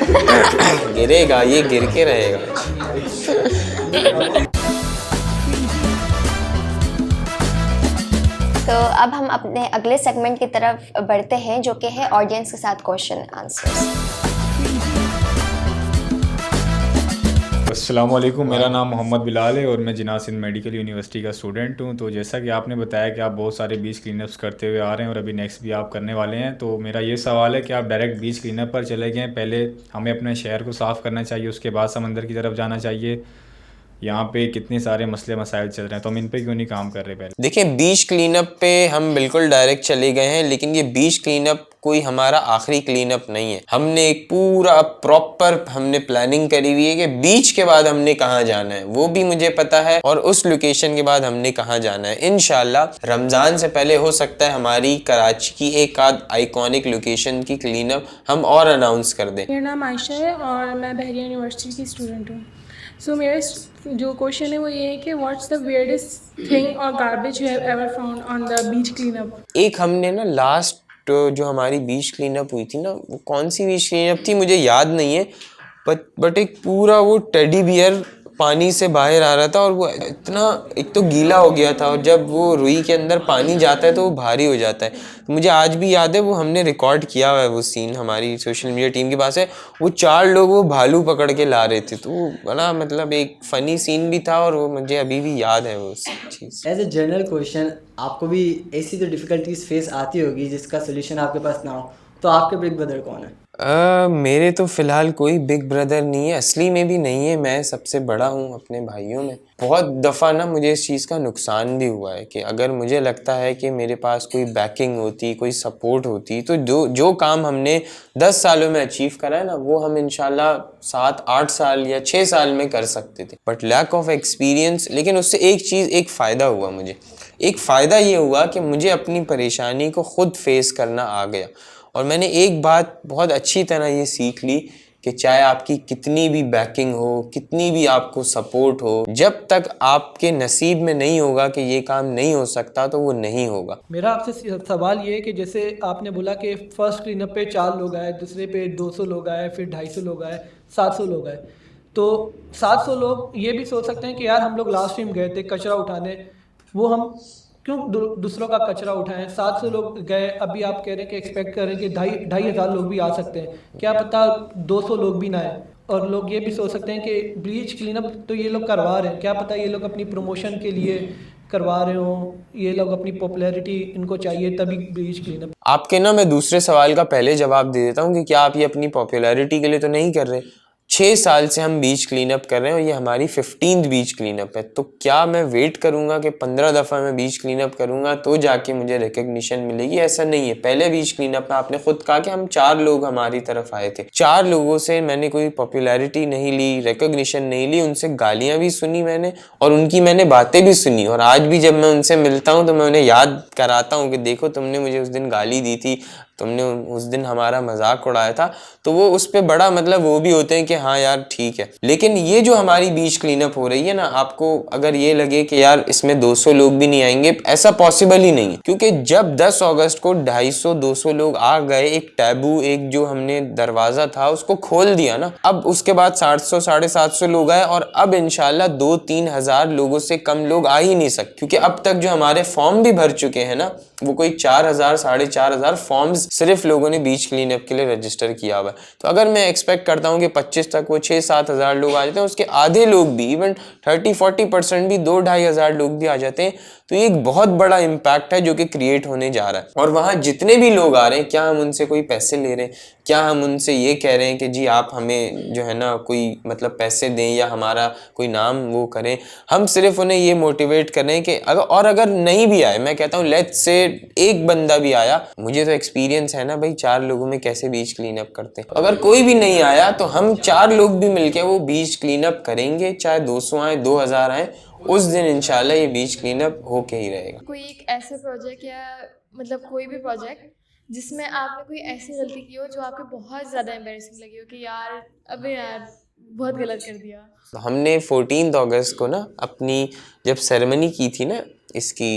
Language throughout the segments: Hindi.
गिरेगा, ये गिर के रहेगा। तो अब हम अपने अगले सेगमेंट की तरफ बढ़ते हैं, जो कि है ऑडियंस के साथ क्वेश्चन आंसर्स। अस्सलाम वालेकुम, मेरा नाम मोहम्मद बिलाल है और मैं जिन्ना सिंध मेडिकल यूनिवर्सिटी का स्टूडेंट हूं। तो जैसा कि आपने बताया कि आप बहुत सारे बीच क्लीनअप्स करते हुए आ रहे हैं और अभी नेक्स्ट भी आप करने वाले हैं, तो मेरा ये सवाल है कि आप डायरेक्ट बीच क्लीनअप पर चले गए, पहले हमें अपने शहर को साफ़ करना चाहिए, उसके बाद समंदर की तरफ जाना चाहिए। यहाँ पे कितने सारे मसले मसाइल चल रहे हैं, तो हम इन पे क्यों नहीं काम कर रहे पहले? देखिए, बीच क्लीनअप पे हम बिल्कुल डायरेक्ट चले गए हैं, लेकिन ये बीच क्लीनअप कोई हमारा आखिरी क्लीनअप नहीं है। हमने एक पूरा प्रॉपर हमने प्लानिंग करी हुई है कि बीच के बाद हमने कहाँ जाना है, वो भी मुझे पता है, और उस लोकेशन के बाद हमने कहाँ जाना है। इंशाल्लाह रमज़ान से पहले हो सकता है हमारी कराची की एक आध आइकॉनिक लोकेशन की क्लीनअप हम और अनाउंस कर दें। मेरा नाम आयशा है और मैं बहरिया यूनिवर्सिटी की स्टूडेंट हूँ। सो मेरा जो क्वेश्चन है वो ये है कि व्हाट्स द वियर्डेस्ट थिंग और garbage you have ever found on the beach cleanup. एक हमने ना लास्ट जो हमारी बीच क्लीनअप हुई थी ना, वो कौन सी बीच क्लीनअप थी मुझे याद नहीं है, बट एक पूरा वो टेडी बियर पानी से बाहर आ रहा था, और वो इतना एक तो गीला हो गया था, और जब वो रुई के अंदर पानी जाता है तो वो भारी हो जाता है। तो मुझे आज भी याद है, वो हमने रिकॉर्ड किया हुआ है, वो सीन हमारी सोशल मीडिया टीम के पास है। वो 4 लोग वो भालू पकड़ के ला रहे थे, तो वो बड़ा मतलब एक फ़नी सीन भी था, और वो मुझे अभी भी याद है वो चीज़। एज ए जनरल क्वेश्चन, आपको भी ऐसी तो डिफ़िकल्टीज फेस आती होगी जिसका सोल्यूशन आपके पास ना हो, तो आपके बिग ब्रदर कौन है? मेरे तो फ़िलहाल कोई बिग ब्रदर नहीं है, असली में भी नहीं है। मैं सबसे बड़ा हूँ अपने भाइयों में। बहुत दफ़ा ना मुझे इस चीज़ का नुकसान भी हुआ है कि अगर मुझे लगता है कि मेरे पास कोई बैकिंग होती, कोई सपोर्ट होती, तो जो काम हमने 10 सालों में अचीव करा है ना, वो हम इंशाल्लाह 7-8 साल या 6 साल में कर सकते थे। But lack of experience. लेकिन उससे एक फ़ायदा हुआ मुझे। एक फ़ायदा ये हुआ कि मुझे अपनी परेशानी को ख़ुद फेस करना आ गया, और मैंने एक बात बहुत अच्छी तरह ये सीख ली कि चाहे आपकी कितनी भी बैकिंग हो, कितनी भी आपको सपोर्ट हो, जब तक आपके नसीब में नहीं होगा कि ये काम नहीं हो सकता, तो वो नहीं होगा। मेरा आपसे सवाल ये है कि जैसे आपने बोला कि फर्स्ट क्लीनअप पे 4 लोग आए, दूसरे पे 200 लोग आए, फिर 250 लोग आए, 700 लोग आए। तो 700 लोग ये भी सोच सकते हैं कि यार हम लोग लास्ट टाइम गए थे कचरा उठाने, वो हम क्यों दूसरों का कचरा उठाएं। 700 लोग गए, अभी आप कह रहे हैं कि एक्सपेक्ट कर रहे हैं कि 2,500 लोग भी आ सकते हैं, क्या पता 200 लोग भी ना आए। और लोग ये भी सोच सकते हैं कि ब्लीच क्लीनअप तो ये लोग करवा रहे हैं, क्या पता ये लोग अपनी प्रमोशन के लिए करवा रहे हो, ये लोग अपनी पॉपुलैरिटी इनको चाहिए तभी ब्लीच क्लीनअप। आपके ना मैं दूसरे सवाल का पहले जवाब दे देता हूँ कि क्या आप ये अपनी पॉपुलैरिटी के लिए तो नहीं कर रहे। 6 साल से हम बीच क्लीनअप कर रहे हैं, और ये हमारी 15th बीच क्लीनअप है। तो क्या मैं वेट करूंगा कि 15 दफ़ा मैं बीच क्लीनअप करूंगा तो जाके मुझे रिकग्निशन मिलेगी? ऐसा नहीं है। पहले बीच क्लीनअप में आपने खुद कहा कि हम 4 लोग हमारी तरफ आए थे। 4 लोगों से मैंने कोई पॉपुलैरिटी नहीं ली, रिकग्निशन नहीं ली, उनसे गालियाँ भी सुनी मैंने, और उनकी मैंने बातें भी सुनी। और आज भी जब मैं उनसे मिलता हूँ तो मैं उन्हें याद कराता हूँ कि देखो, तुमने मुझे उस दिन गाली दी थी, तुमने उस दिन हमारा मजाक उड़ाया था। तो वो उस पे बड़ा मतलब वो भी होते हैं कि हाँ यार ठीक है। लेकिन ये जो हमारी बीच क्लीनअप हो रही है ना, आपको अगर ये लगे कि यार इसमें 200 लोग भी नहीं आएंगे, ऐसा पॉसिबल ही नहीं है। क्योंकि जब 10 अगस्त को 250-200 लोग आ गए, एक टैबू, एक जो हमने दरवाजा था उसको खोल दिया ना, अब उसके बाद 700-750 लोग आए, और अब इंशाल्लाह 2-3 हज़ार लोगों से कम लोग आ ही नहीं सकते। क्योंकि अब तक जो हमारे फॉर्म भी भर चुके हैं ना, वो कोई 4,000-4,500 फॉर्म्स सिर्फ लोगों ने बीच क्लीनअप के लिए रजिस्टर किया हुआ है। तो अगर मैं एक्सपेक्ट करता हूँ कि 25 तक वो 6-7 हज़ार लोग आ जाते हैं, उसके आधे लोग भी, इवन 30-40% भी, 2-2.5 लोग भी आ जाते हैं, तो ये एक बहुत बड़ा इम्पैक्ट है जो कि क्रिएट होने जा रहा है। और वहाँ जितने भी लोग आ रहे हैं, क्या हम उनसे कोई पैसे ले रहे हैं? क्या हम उनसे ये कह रहे हैं कि जी आप हमें जो है ना कोई मतलब पैसे दें या हमारा कोई नाम वो करें? हम सिर्फ उन्हें ये मोटिवेट कर रहे हैं कि अगर नहीं भी आए, मैं कहता हूँ लेट्स से एक बंदा भी आया, मुझे तो एक्सपीरियंस है ना भाई 4 लोगों में कैसे बीच क्लीनअप करते हैं। अगर कोई भी नहीं आया तो हम 4 लोग भी मिलके वो बीच क्लीनअप करेंगे, चाहे 200 आए, 2,000 आए, उस दिन इंशाल्लाह ये बीच क्लीनअप होके ही रहेगा। कोई एक ऐसा प्रोजेक्ट या मतलब कोई भी प्रोजेक्ट जिसमें आपने कोई ऐसी गलती की हो जो आपको बहुत ज़्यादा एम्बैरेसिंग लगी हो कि यार अबे यार बहुत गलत कर दिया। हमने 14 अगस्त को ना अपनी जब सेरेमनी की थी ना इसकी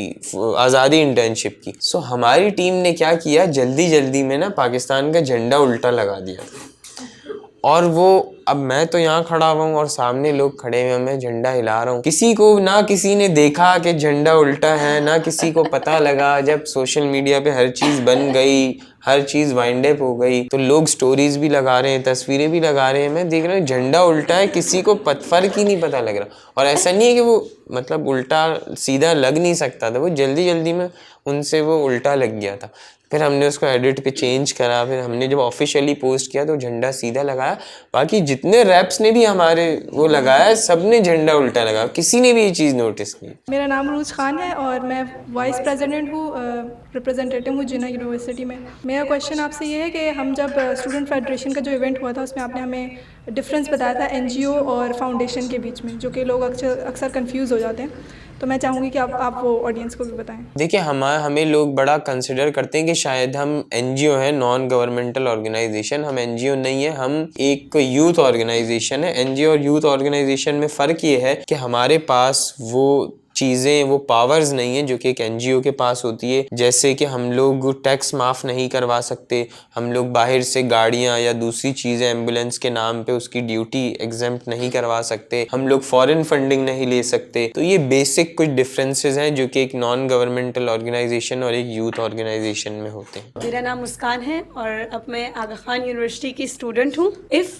आज़ादी इंटर्नशिप की, सो हमारी टीम ने क्या किया, जल्दी जल्दी में ना पाकिस्तान का झंडा उल्टा लगा दिया। और वो अब मैं तो यहाँ खड़ा हुआ हूँ और सामने लोग खड़े हुए हैं, मैं झंडा हिला रहा हूँ। किसी को ना किसी ने देखा कि झंडा उल्टा है, ना किसी को पता लगा। जब सोशल मीडिया पे हर चीज़ बन गई, हर चीज़ वाइंड अप हो गई, तो लोग स्टोरीज भी लगा रहे हैं, तस्वीरें भी लगा रहे हैं। मैं देख रहा हूँ झंडा उल्टा है, किसी को फर्क ही नहीं पता लग रहा। और ऐसा नहीं है कि वो मतलब उल्टा सीधा लग नहीं सकता था, वो जल्दी जल्दी में उनसे वो उल्टा लग गया था। फिर हमने उसको एडिट पे चेंज करा, फिर हमने जब ऑफिशियली पोस्ट किया तो झंडा सीधा लगाया। बाकी जितने रैप्स ने भी हमारे वो लगाया, सब ने झंडा उल्टा लगाया, किसी ने भी ये चीज़ नोटिस नहीं। मेरा नाम रूज खान है और मैं वाइस प्रेसिडेंट हूँ, रिप्रेजेंटेटिव हूँ जिन्ना यूनिवर्सिटी में। मेरा क्वेश्चन आपसे ये है कि हम जब स्टूडेंट फेडरेशन का जो इवेंट हुआ था उसमें आपने हमें डिफरेंस बताया था एनजीओ और फाउंडेशन के बीच में, जो कि लोग अक्सर कंफ्यूज हो जाते हैं। तो मैं चाहूँगी कि आप वो ऑडियंस को भी बताएं। देखिए, हमें लोग बड़ा कंसिडर करते हैं कि शायद हम एनजीओ हैं, नॉन गवर्नमेंटल ऑर्गेनाइजेशन। हम एनजीओ नहीं है, हम एक यूथ ऑर्गेनाइजेशन है। एनजीओ और यूथ ऑर्गेनाइजेशन में फ़र्क ये है कि हमारे पास वो चीज़ें, वो पावर्स नहीं है जो कि एक एनजीओ के पास होती है। जैसे कि हम लोग टैक्स माफ़ नहीं करवा सकते, हम लोग बाहर से गाड़ियाँ या दूसरी चीज़ें एम्बुलेंस के नाम पे उसकी ड्यूटी एग्जेम्प्ट नहीं करवा सकते, हम लोग फॉरेन फंडिंग नहीं ले सकते। तो ये बेसिक कुछ डिफरेंसेस हैं जो कि एक नॉन गवर्नमेंटल ऑर्गेनाइजेशन और एक यूथ ऑर्गेनाइजेशन में होते हैं। मेरा नाम मुस्कान है और अब मैं आगा खान यूनिवर्सिटी की स्टूडेंट हूँ। इफ़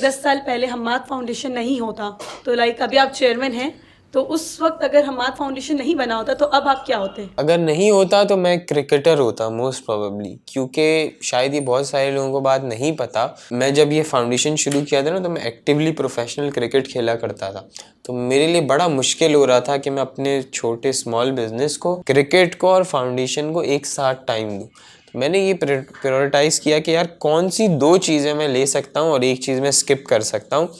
10 साल पहले हम्माद फाउंडेशन नहीं होता तो अभी आप चेयरमैन हैं, तो उस वक्त अगर हम्माद फाउंडेशन नहीं बना होता तो अब आप क्या होते? अगर नहीं होता तो मैं क्रिकेटर होता मोस्ट प्रोबेबली, क्योंकि शायद ये बहुत सारे लोगों को बात नहीं पता। मैं जब ये फाउंडेशन शुरू किया था ना, तो मैं एक्टिवली प्रोफेशनल क्रिकेट खेला करता था। तो मेरे लिए बड़ा मुश्किल हो रहा था कि मैं अपने छोटे स्मॉल बिजनेस को, क्रिकेट को और फाउंडेशन को एक साथ टाइम दूँ। मैंने ये प्रायोरिटाइज़ किया कि यार कौन सी 2 चीज़ें मैं ले सकता हूँ और एक चीज़ मैं स्किप कर सकता हूँ।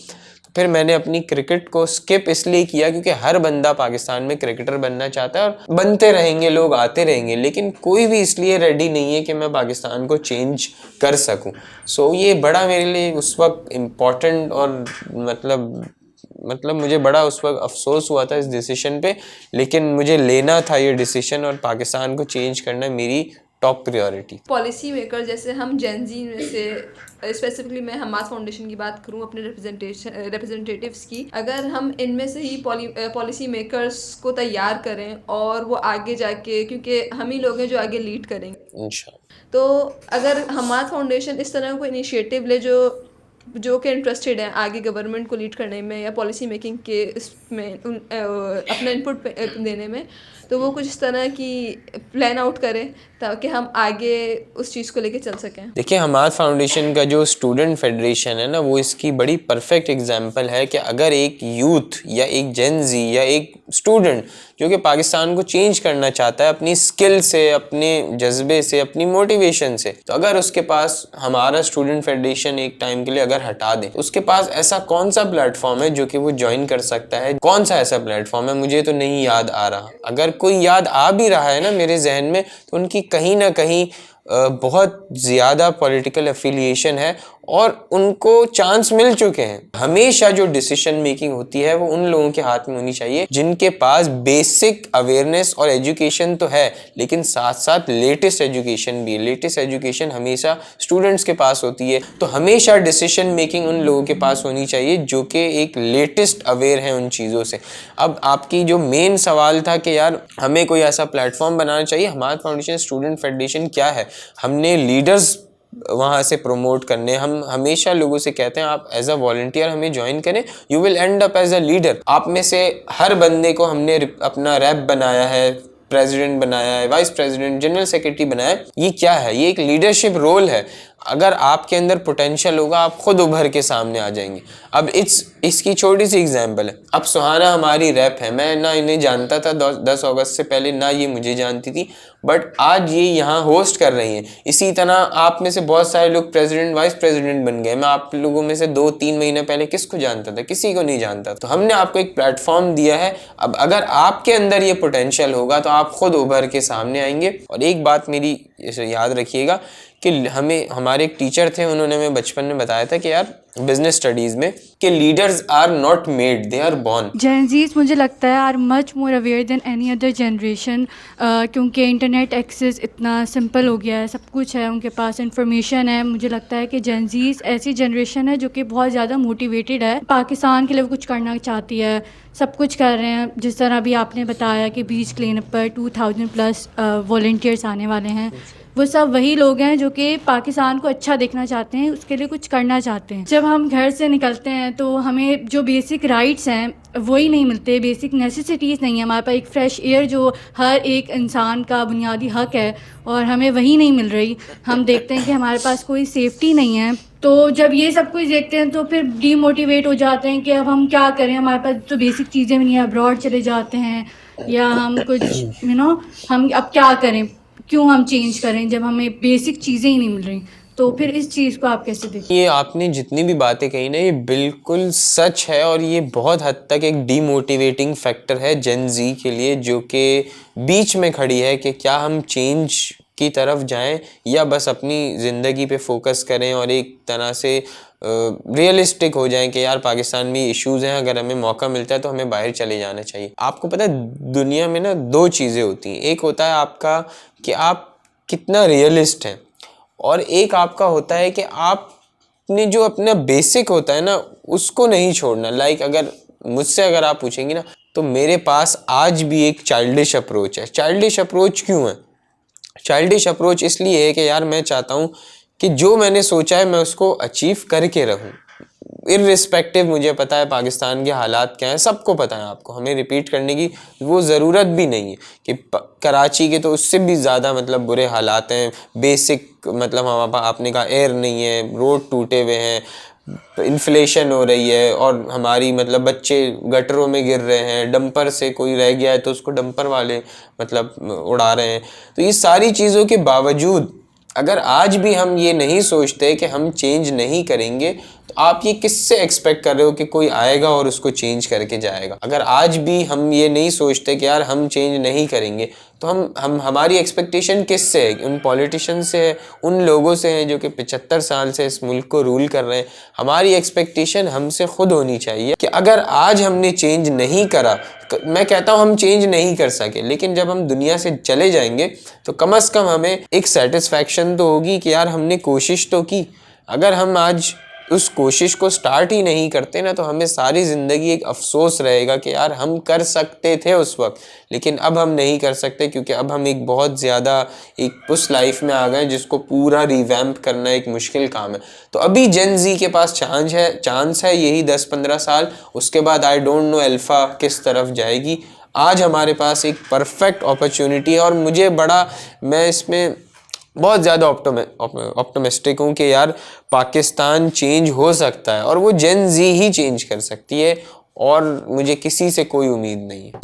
फिर मैंने अपनी क्रिकेट को स्किप इसलिए किया क्योंकि हर बंदा पाकिस्तान में क्रिकेटर बनना चाहता है और बनते रहेंगे, लोग आते रहेंगे, लेकिन कोई भी इसलिए रेडी नहीं है कि मैं पाकिस्तान को चेंज कर सकूं। सो ये बड़ा मेरे लिए उस वक्त इम्पॉर्टेंट और मतलब मुझे बड़ा उस वक्त अफसोस हुआ था इस डिसीजन पे, लेकिन मुझे लेना था ये डिसीजन और पाकिस्तान को चेंज करना मेरी टॉप प्रायोरिटी। पॉलिसी मेकर जैसे हम जेन ज़ी में से स्पेसिफिकली मैं हमाद फाउंडेशन की बात करूं, अपने रिप्रेजेंटेटिव्स की, अगर हम इनमें से ही पॉलिसी मेकर्स को तैयार करें और वो आगे जाके, क्योंकि हम ही लोग हैं जो आगे लीड करेंगे इंशाल्लाह। तो अगर हमाद फाउंडेशन इस तरह को इनिशिएटिव ले जो कि इंटरेस्टेड हैं आगे गवर्नमेंट को लीड करने में या पॉलिसी मेकिंग के इसमें अपना इनपुट देने में, तो वो कुछ इस तरह की प्लान आउट करें ताकि हम आगे उस चीज़ को लेके चल सकें। देखिए, हमाद फाउंडेशन का जो स्टूडेंट फेडरेशन है ना, वो इसकी बड़ी परफेक्ट एग्जांपल है कि अगर एक यूथ या एक जेन ज़ी या एक स्टूडेंट जो कि पाकिस्तान को चेंज करना चाहता है अपनी स्किल से, अपने जज्बे से, अपनी मोटिवेशन से, तो अगर उसके पास हमारा स्टूडेंट फेडरेशन एक टाइम के लिए अगर हटा दे, उसके पास ऐसा कौन सा प्लेटफॉर्म है जो कि वो ज्वाइन कर सकता है? कौन सा ऐसा प्लेटफॉर्म है? मुझे तो नहीं याद आ रहा। अगर कोई याद आ भी रहा है ना मेरे जहन में, तो उनकी कहीं ना कहीं बहुत ज़्यादा पॉलिटिकल एफिलिएशन है और उनको चांस मिल चुके हैं। हमेशा जो डिसीजन मेकिंग होती है वो उन लोगों के हाथ में होनी चाहिए जिनके पास बेसिक अवेयरनेस और एजुकेशन तो है, लेकिन साथ साथ लेटेस्ट एजुकेशन भी है। लेटेस्ट एजुकेशन हमेशा स्टूडेंट्स के पास होती है, तो हमेशा डिसीजन मेकिंग उन लोगों के पास होनी चाहिए जो कि एक लेटेस्ट अवेयर हैं उन चीज़ों से। अब आपकी जो मेन सवाल था कि यार हमें कोई ऐसा प्लेटफॉर्म बनाना चाहिए, हमाद फाउंडेशन स्टूडेंट फेडरेशन क्या है? हमने लीडर्स वहाँ से प्रमोट करने, हम हमेशा लोगों से कहते हैं आप एज अ वॉलंटियर हमें ज्वाइन करें, you will end up as a leader. आप में से हर बंदे को हमने अपना रैप बनाया है, प्रेसिडेंट बनाया है, वाइस प्रेसिडेंट, जनरल सेक्रेटरी बनाया है। ये क्या है? ये एक लीडरशिप रोल है। अगर आपके अंदर पोटेंशियल होगा आप खुद उभर के सामने आ जाएंगे। अब इसकी छोटी सी एग्जांपल है, अब सुहाना हमारी रैप है, मैं ना इन्हें जानता था 10 अगस्त से पहले, ना ये मुझे जानती थी, बट आज ये यहाँ होस्ट कर रही हैं। इसी तरह आप में से बहुत सारे लोग प्रेसिडेंट, वाइस प्रेसिडेंट बन गए। मैं आप लोगों में से 2-3 महीने पहले किसको जानता था? किसी को नहीं जानता। तो हमने आपको एक प्लेटफॉर्म दिया है। अब अगर आपके अंदर ये पोटेंशियल होगा तो आप खुद उभर के सामने आएंगे। और एक बात मेरी याद रखिएगा कि हमें हमारे एक टीचर थे, उन्होंने हमें बचपन में बताया था कि यार बिजनेस स्टडीज़ में कि leaders are not made, they are born. Gen Zs मुझे लगता है are much more aware than any other generation, क्योंकि इंटरनेट एक्सेस इतना सिंपल हो गया है, सब कुछ है उनके पास, इंफॉर्मेशन है। मुझे लगता है कि जेन ज़ीज़ ऐसी जनरेशन है जो कि बहुत ज़्यादा मोटिवेटेड है, पाकिस्तान के लिए कुछ करना चाहती है, सब कुछ कर रहे हैं। जिस तरह अभी आपने बताया कि बीच क्लीनअप पर 2000+ वॉलंटियर्स आने वाले हैं, वो सब वही लोग हैं जो कि पाकिस्तान को अच्छा देखना चाहते हैं, उसके लिए कुछ करना चाहते हैं। जब हम घर से निकलते हैं तो हमें जो बेसिक राइट्स हैं वही नहीं मिलते, बेसिक नेसेसिटीज़ नहीं है हमारे पास। एक फ़्रेश एयर जो हर एक इंसान का बुनियादी हक़ है, और हमें वही नहीं मिल रही। हम देखते हैं कि हमारे पास कोई सेफ्टी नहीं है। तो जब ये सब कुछ देखते हैं तो फिर डीमोटिवेट हो जाते हैं कि अब हम क्या करें, हमारे पास तो बेसिक चीज़ें भी नहीं है, अब्रॉड चले जाते हैं, या हम कुछ हम अब क्या करें, क्यों हम चेंज करें जब हमें बेसिक चीज़ें ही नहीं मिल रही। तो फिर इस चीज़ को आप कैसे देखते हैं? ये आपने जितनी भी बातें कही ना, ये बिल्कुल सच है, और ये बहुत हद तक एक डीमोटिवेटिंग फैक्टर है जेन ज़ी के लिए, जो कि बीच में खड़ी है कि क्या हम चेंज की तरफ जाएं या बस अपनी ज़िंदगी पे फोकस करें और एक तरह से रियलिस्टिक हो जाएं कि यार पाकिस्तान में इश्यूज़ हैं, अगर हमें मौका मिलता है तो हमें बाहर चले जाना चाहिए। आपको पता है दुनिया में ना दो चीज़ें होती हैं, एक होता है आपका कि आप कितना रियलिस्ट हैं, और एक आपका होता है कि आपने जो अपना बेसिक होता है ना उसको नहीं छोड़ना। लाइक अगर आप पूछेंगी ना, तो मेरे पास आज भी एक चाइल्डिश अप्रोच है। चाइल्डिश अप्रोच क्यों है? चाइल्डिश अप्रोच इसलिए है कि यार मैं चाहता हूँ कि जो मैंने सोचा है मैं उसको अचीव करके रहूँ, इर्रिस्पेक्टिव। मुझे पता है पाकिस्तान के हालात क्या हैं, सबको पता है, आपको हमें रिपीट करने की वो ज़रूरत भी नहीं है कि कराची के तो उससे भी ज़्यादा मतलब बुरे हालात हैं। बेसिक मतलब आपने कहा एयर नहीं है, रोड टूटे हुए हैं, इन्फ्लेशन हो रही है, और हमारी मतलब बच्चे गटरों में गिर रहे हैं, डंपर से कोई रह गया है तो उसको डंपर वाले मतलब उड़ा रहे हैं। तो ये सारी चीज़ों के बावजूद अगर आज भी हम ये नहीं सोचते कि हम चेंज नहीं करेंगे, तो आप ये किससे एक्सपेक्ट कर रहे हो कि कोई आएगा और उसको चेंज करके जाएगा? अगर आज भी हम ये नहीं सोचते कि यार हम चेंज नहीं करेंगे, तो हमारी एक्सपेक्टेशन किससे है? उन पॉलिटिशियन से है, उन लोगों से है जो कि 75 साल से इस मुल्क को रूल कर रहे हैं। हमारी एक्सपेक्टेशन हमसे खुद होनी चाहिए कि अगर आज हमने चेंज नहीं करा, मैं कहता हूँ हम चेंज नहीं कर सके, लेकिन जब हम दुनिया से चले जाएंगे तो कम से कम हमें एक सेटिस्फैक्शन तो होगी कि यार हमने कोशिश तो की। अगर हम आज उस कोशिश को स्टार्ट ही नहीं करते ना, तो हमें सारी ज़िंदगी एक अफसोस रहेगा कि यार हम कर सकते थे उस वक्त, लेकिन अब हम नहीं कर सकते, क्योंकि अब हम एक बहुत ज़्यादा एक उस लाइफ में आ गए जिसको पूरा रिवैम्प करना एक मुश्किल काम है। तो अभी जेन ज़ी के पास चांस है यही 10-15 साल, उसके बाद आई डोंट नो अल्फ़ा किस तरफ जाएगी। आज हमारे पास एक परफेक्ट अपॉर्चुनिटी है, और मैं इसमें बहुत ज़्यादा ऑप्टिमिस्टिक हूँ कि यार पाकिस्तान चेंज हो सकता है, और वो जेन ज़ी ही चेंज कर सकती है, और मुझे किसी से कोई उम्मीद नहीं है।